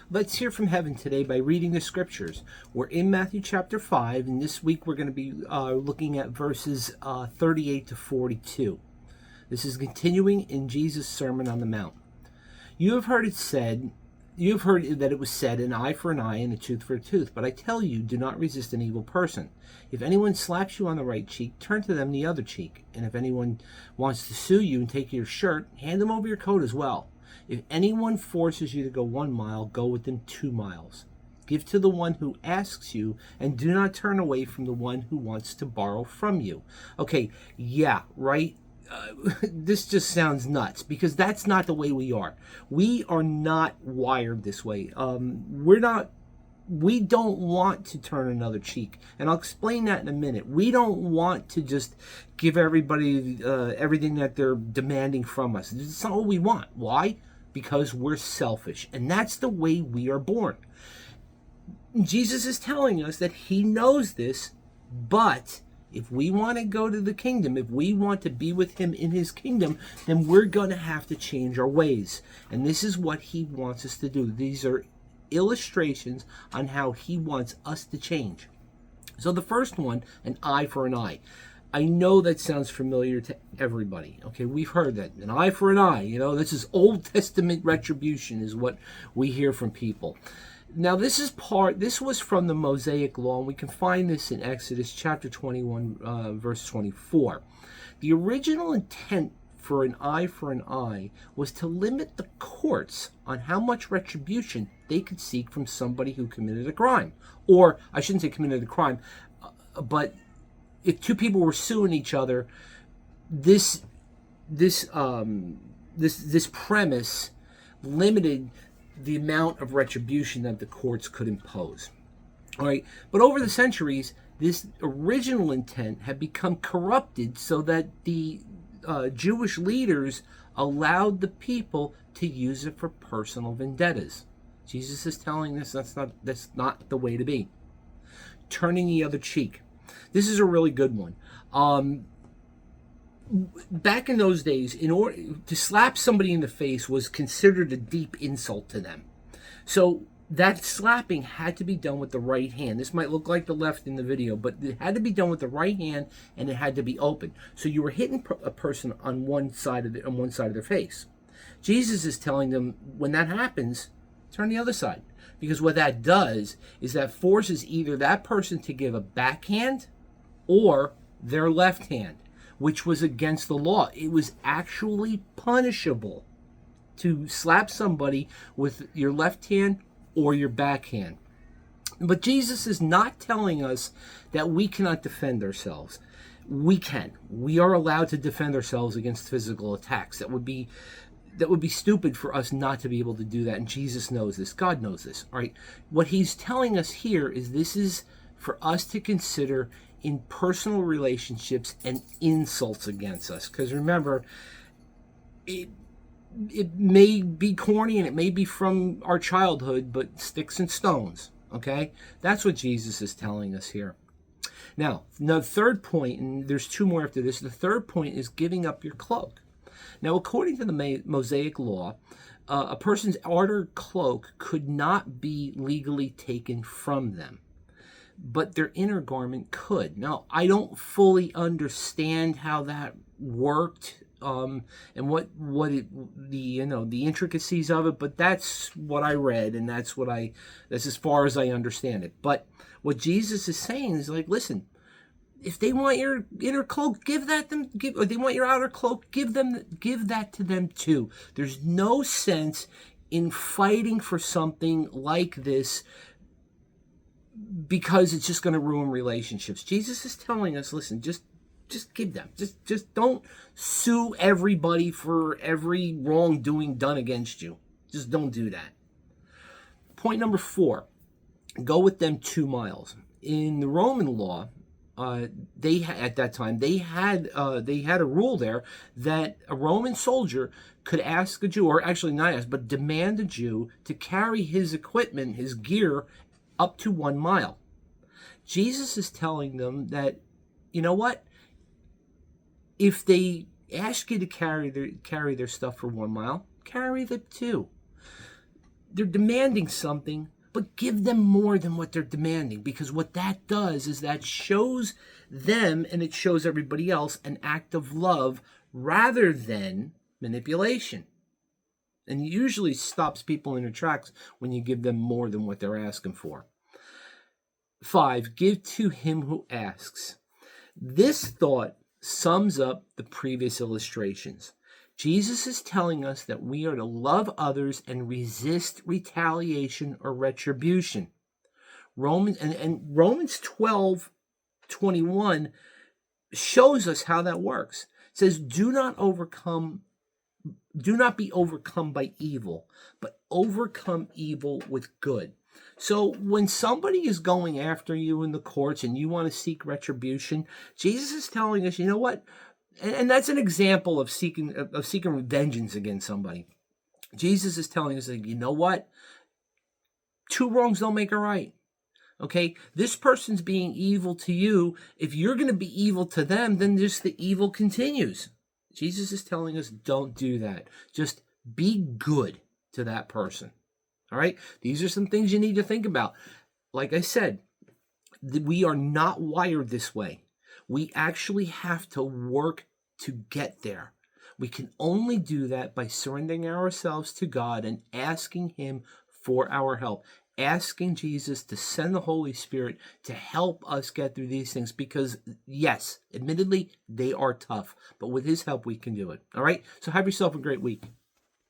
Let's hear from heaven today by reading the scriptures. We're in Matthew chapter 5, and this week we're going to be looking at verses 38 to 42. This is continuing in Jesus' Sermon on the Mount. You have heard that it was said, an eye for an eye and a tooth for a tooth. But I tell you, do not resist an evil person. If anyone slaps you on the right cheek, turn to them the other cheek. And if anyone wants to sue you and take your shirt, hand them over your coat as well. If anyone forces you to go 1 mile, go with them 2 miles. Give to the one who asks you, and do not turn away from the one who wants to borrow from you. Okay, yeah, right? This just sounds nuts, because that's not the way we are. We are not wired this way. We don't want to turn another cheek, and I'll explain that in a minute. We don't want to just give everybody everything that they're demanding from us. It's not what we want. Why? Because we're selfish, and that's the way we are born. Jesus is telling us that he knows this, but if we want to go to the kingdom, if we want to be with him in his kingdom, then we're going to have to change our ways. And this is what he wants us to do. These are illustrations on how he wants us to change. So the first one, an eye for an eye. I know that sounds familiar to everybody. Okay, we've heard that. An eye for an eye. You know, this is Old Testament retribution is what we hear from people. Now, this was from the Mosaic Law, and we can find this in Exodus chapter 21, verse 24. The original intent for an eye was to limit the courts on how much retribution they could seek from somebody who committed a crime. Or, I shouldn't say committed a crime, but if two people were suing each other, this premise limited the amount of retribution that the courts could impose. All right, but over the centuries, this original intent had become corrupted so that the Jewish leaders allowed the people to use it for personal vendettas. Jesus is telling us that's not the way to be. Turning the other cheek. This is a really good one. Back in those days, in order to slap somebody in the face was considered a deep insult to them. So that slapping had to be done with the right hand. This might look like the left in the video, but it had to be done with the right hand, and it had to be open. So you were hitting a person on one side of their face. Jesus is telling them, when that happens, turn the other side, because what that does is that forces either that person to give a backhand or their left hand, which was against the law. It was actually punishable to slap somebody with your left hand or your backhand. But Jesus is not telling us that we cannot defend ourselves. We can. We are allowed to defend ourselves against physical attacks. That would be stupid for us not to be able to do that. And Jesus knows this. God knows this. All right. What he's telling us here is this is for us to consider in personal relationships and insults against us. Because remember, it may be corny and it may be from our childhood, but sticks and stones. Okay? That's what Jesus is telling us here. Now, the third point, and there's two more after this, the third point is giving up your cloak. Now, according to the Mosaic Law, a person's outer cloak could not be legally taken from them, but their inner garment could. Now, I don't fully understand how that worked, and the intricacies of it, but that's what I read, and that's as far as I understand it. But what Jesus is saying is like, listen, if they want your inner cloak, give that them. Or they want your outer cloak, give that to them too. There's no sense in fighting for something like this, because it's just going to ruin relationships. Jesus is telling us, listen, just give them. Just don't sue everybody for every wrongdoing done against you. Just don't do that. Point number 4, go with them 2 miles. In the Roman law, at that time they had a rule there that a Roman soldier could ask a Jew, or actually not ask, but demand a Jew to carry his equipment, his gear, up to 1 mile. Jesus is telling them that, you know what? If they ask you to carry their stuff for 1 mile, carry them too. they're demanding something, but give them more than what they're demanding, because what that does is that shows them and it shows everybody else an act of love rather than manipulation. And it usually stops people in their tracks when you give them more than what they're asking for. 5, give to him who asks. This thought sums up the previous illustrations. Jesus is telling us that we are to love others and resist retaliation or retribution. Romans 12:21 shows us how that works. It says, do not be overcome by evil, but overcome evil with good. So when somebody is going after you in the courts and you want to seek retribution, Jesus is telling us, you know what? And that's an example of seeking vengeance against somebody. Jesus is telling us that, you know what? 2 wrongs don't make a right. Okay? This person's being evil to you. If you're going to be evil to them, then just the evil continues. Jesus is telling us, don't do that. Just be good to that person. All right? These are some things you need to think about. Like I said, we are not wired this way. We actually have to work to get there. We can only do that by surrendering ourselves to God and asking him for our help. Asking Jesus to send the Holy Spirit to help us get through these things, because yes, admittedly, they are tough, but with his help, we can do it. All right? So have yourself a great week.